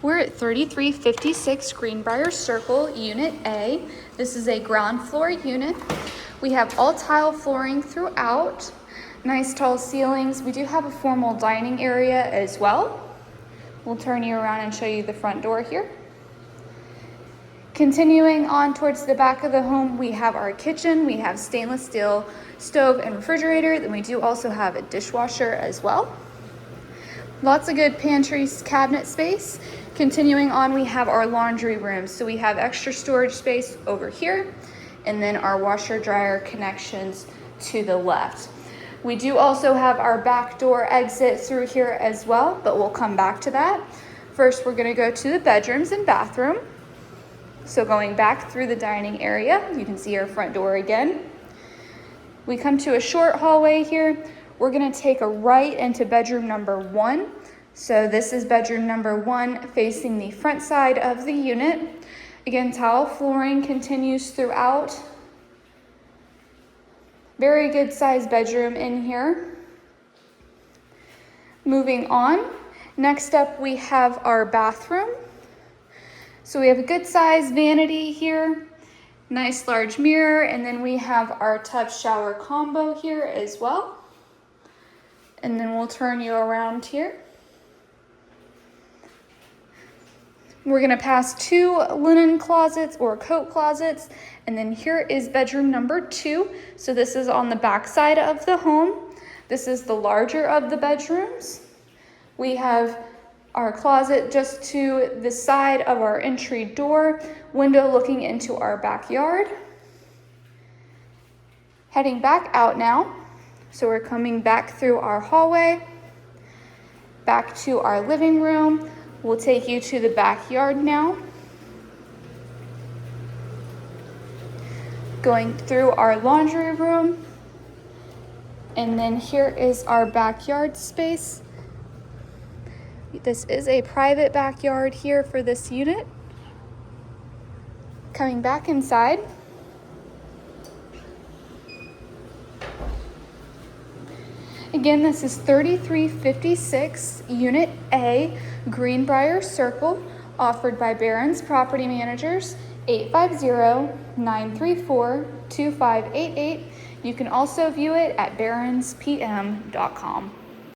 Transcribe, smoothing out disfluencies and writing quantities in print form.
We're at 3356 Greenbriar Circle, Unit A. This is a ground floor unit. We have all tile flooring throughout, nice tall ceilings. We do have a formal dining area as well. We'll turn you around and show you the front door here. Continuing on towards the back of the home, we have our kitchen. We have stainless steel stove and refrigerator. Then we do also have a dishwasher as well. Lots of good pantry cabinet space. Continuing on, we have our laundry room. So we have extra storage space over here, and then our washer dryer connections to the left. We do also have our back door exit through here as well, but we'll come back to that. First, we're gonna go to the bedrooms and bathroom. So going back through the dining area, you can see our front door again. We come to a short hallway here. We're gonna take a right into bedroom number 1. So this is bedroom number 1 facing the front side of the unit. Again, tile flooring continues throughout. Very good sized bedroom in here. Moving on, next up we have our bathroom. So we have a good sized vanity here, nice large mirror, and then we have our tub shower combo here as well. And then we'll turn you around here. We're gonna pass 2 linen closets or coat closets, and then here is bedroom number 2. So this is on the back side of the home. This is the larger of the bedrooms. We have our closet just to the side of our entry door, window looking into our backyard. Heading back out now. So we're coming back through our hallway, back to our living room. We'll take you to the backyard now. Going through our laundry room. And then here is our backyard space. This is a private backyard here for this unit. Coming back inside. Again, this is 3356 Unit A, Greenbriar Circle, offered by Barrons Property Managers, 850-934-2588. You can also view it at BarronsPM.com.